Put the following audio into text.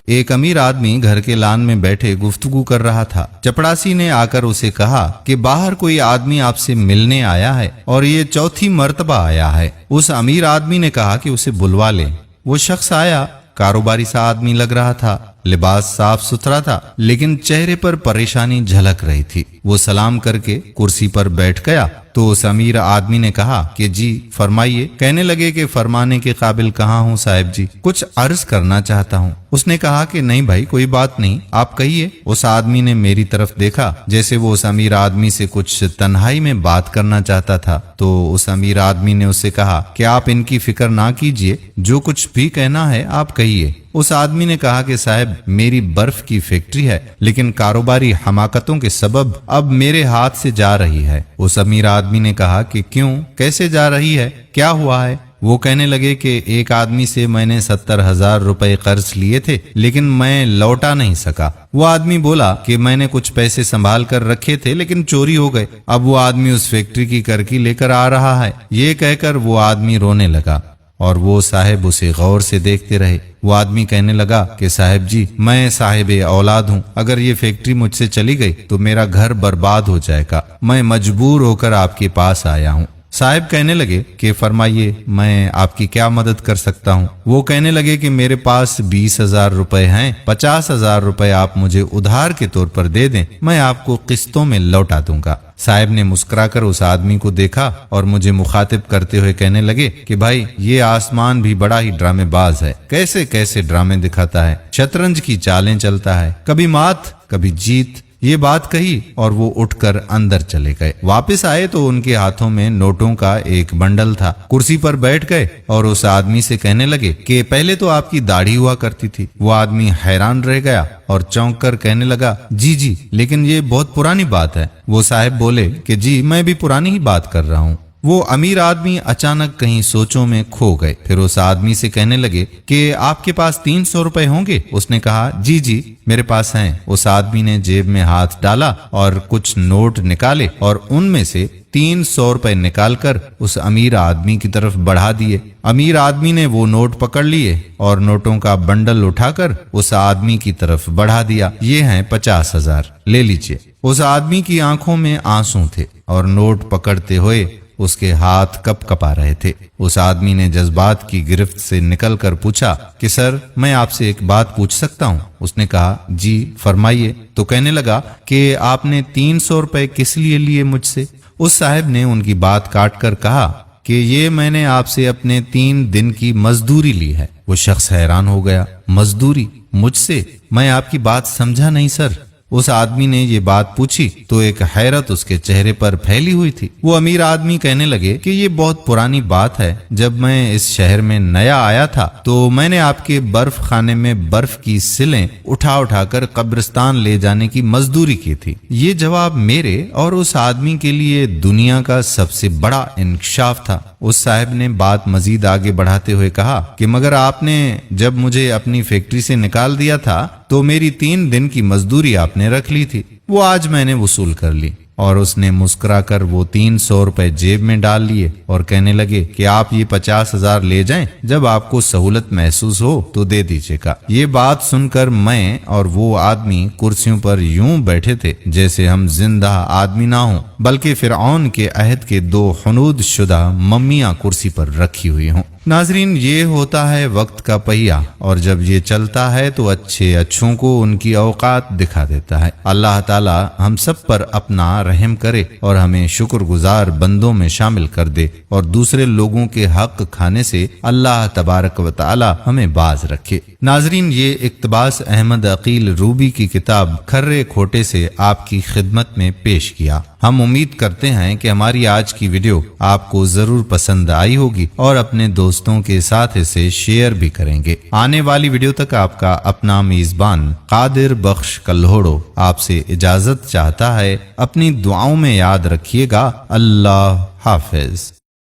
ایک امیر آدمی گھر کے لان میں بیٹھے گفتگو کر رہا تھا۔ چپڑاسی نے آ کر اسے کہا کہ باہر کوئی آدمی آپ سے ملنے آیا ہے اور یہ چوتھی مرتبہ آیا ہے۔ اس امیر آدمی نے کہا کہ اسے بلوا لیں۔ وہ شخص آیا، کاروباری سا آدمی لگ رہا تھا، لباس صاف ستھرا تھا، لیکن چہرے پر پریشانی جھلک رہی تھی۔ وہ سلام کر کے کرسی پر بیٹھ گیا تو اس امیر آدمی نے کہا کہ جی فرمائیے۔ کہنے لگے کہ فرمانے کے قابل کہاں ہوں صاحب جی، کچھ عرض کرنا چاہتا ہوں۔ اس نے کہا کہ نہیں بھائی کوئی بات نہیں، آپ کہیے۔ اس آدمی نے میری طرف دیکھا جیسے وہ اس امیر آدمی سے کچھ تنہائی میں بات کرنا چاہتا تھا، تو اس امیر آدمی نے اسے کہا کہ آپ ان کی فکر نہ کیجیے، جو کچھ بھی کہنا ہے آپ کہیے۔ اس آدمی نے کہا کہ صاحب میری برف کی فیکٹری ہے، لیکن کاروباری حماقتوں کے سبب اب میرے ہاتھ سے جا رہی ہے۔ اس امیر آدمی نے کہا کہ کیوں، کیسے جا رہی ہے، کیا ہوا ہے؟ وہ کہنے لگے کہ ایک آدمی سے میں نے 70,000 روپے قرض لیے تھے، لیکن میں لوٹا نہیں سکا۔ وہ آدمی بولا کہ میں نے کچھ پیسے سنبھال کر رکھے تھے لیکن چوری ہو گئے، اب وہ آدمی اس فیکٹری کی کرکی لے کر آ رہا ہے۔ یہ کہہ کر وہ آدمی رونے لگا اور وہ صاحب اسے غور سے دیکھتے رہے۔ وہ آدمی کہنے لگا کہ صاحب جی میں صاحب اولاد ہوں، اگر یہ فیکٹری مجھ سے چلی گئی تو میرا گھر برباد ہو جائے گا، میں مجبور ہو کر آپ کے پاس آیا ہوں۔ صاحب کہنے لگے کہ فرمائیے میں آپ کی کیا مدد کر سکتا ہوں؟ وہ کہنے لگے کہ میرے پاس 20,000 روپے ہیں، 50,000 روپے آپ مجھے ادھار کے طور پر دے دیں، میں آپ کو قسطوں میں لوٹا دوں گا۔ صاحب نے مسکرا کر اس آدمی کو دیکھا اور مجھے مخاطب کرتے ہوئے کہنے لگے کہ بھائی یہ آسمان بھی بڑا ہی ڈرامے باز ہے، کیسے کیسے ڈرامے دکھاتا ہے، شطرنج کی چالیں چلتا ہے، کبھی مات کبھی جیت۔ یہ بات کہی اور وہ اٹھ کر اندر چلے گئے۔ واپس آئے تو ان کے ہاتھوں میں نوٹوں کا ایک بنڈل تھا۔ کرسی پر بیٹھ گئے اور اس آدمی سے کہنے لگے کہ پہلے تو آپ کی داڑھی ہوا کرتی تھی۔ وہ آدمی حیران رہ گیا اور چونک کر کہنے لگا جی لیکن یہ بہت پرانی بات ہے۔ وہ صاحب بولے کہ جی میں بھی پرانی ہی بات کر رہا ہوں۔ وہ امیر آدمی اچانک کہیں سوچوں میں کھو گئے، پھر اس آدمی سے کہنے لگے کہ آپ کے پاس 300 روپے ہوں گے؟ اس نے کہا جی میرے پاس ہیں۔ اس آدمی نے جیب میں ہاتھ ڈالا اور کچھ نوٹ نکالے اور ان میں سے 300 روپے نکال کر اس امیر آدمی کی طرف بڑھا دیے۔ امیر آدمی نے وہ نوٹ پکڑ لیے اور نوٹوں کا بنڈل اٹھا کر اس آدمی کی طرف بڑھا دیا۔ یہ ہیں 50,000، لے لیجئے۔ اس آدمی کی آنکھوں میں آنسو تھے اور نوٹ پکڑتے ہوئے اس کے ہاتھ کپ کپا رہے تھے۔ اس آدمی نے جذبات کی گرفت سے نکل کر پوچھا کہ سر میں آپ سے ایک بات پوچھ سکتا ہوں؟ اس نے کہا جی فرمائیے۔ تو کہنے لگا کہ آپ نے 300 روپے کس لیے لیے مجھ سے؟ اس صاحب نے ان کی بات کاٹ کر کہا کہ یہ میں نے آپ سے اپنے 3 دن کی مزدوری لی ہے۔ وہ شخص حیران ہو گیا، مزدوری مجھ سے؟ میں آپ کی بات سمجھا نہیں سر۔ اس آدمی نے یہ بات پوچھی تو ایک حیرت اس کے چہرے پر پھیلی ہوئی تھی۔ وہ امیر آدمی کہنے لگے کہ یہ بہت پرانی بات ہے، جب میں اس شہر میں نیا آیا تھا تو میں نے آپ کے برف خانے میں برف کی سلیں اٹھا کر قبرستان لے جانے کی مزدوری کی تھی۔ یہ جواب میرے اور اس آدمی کے لیے دنیا کا سب سے بڑا انکشاف تھا۔ اس صاحب نے بات مزید آگے بڑھاتے ہوئے کہا کہ مگر آپ نے جب مجھے اپنی فیکٹری سے نکال دیا تھا تو میری 3 دن کی مزدوری آپ نے رکھ لی تھی، وہ آج میں نے وصول کر لی۔ اور اس نے مسکرا کر وہ 300 روپے جیب میں ڈال لیے اور کہنے لگے کہ آپ یہ 50,000 لے جائیں، جب آپ کو سہولت محسوس ہو تو دے دیجیے گا۔ یہ بات سن کر میں اور وہ آدمی کرسیوں پر یوں بیٹھے تھے جیسے ہم زندہ آدمی نہ ہوں بلکہ فرعون کے عہد کے 2 حنود شدہ ممیاں کرسی پر رکھی ہوئی ہوں۔ ناظرین یہ ہوتا ہے وقت کا پہیہ، اور جب یہ چلتا ہے تو اچھوں کو ان کی اوقات دکھا دیتا ہے۔ اللہ تعالی ہم سب پر اپنا رحم کرے اور ہمیں شکر گزار بندوں میں شامل کر دے، اور دوسرے لوگوں کے حق کھانے سے اللہ تبارک و تعالی ہمیں باز رکھے۔ ناظرین یہ اقتباس احمد عقیل روبی کی کتاب کھرے کھوٹے سے آپ کی خدمت میں پیش کیا۔ ہم امید کرتے ہیں کہ ہماری آج کی ویڈیو آپ کو ضرور پسند آئی ہوگی اور اپنے دوستوں کے ساتھ اسے شیئر بھی کریں گے۔ آنے والی ویڈیو تک آپ کا اپنا میزبان قادر بخش کلہوڑو آپ سے اجازت چاہتا ہے۔ اپنی دعاؤں میں یاد رکھیے گا۔ اللہ حافظ۔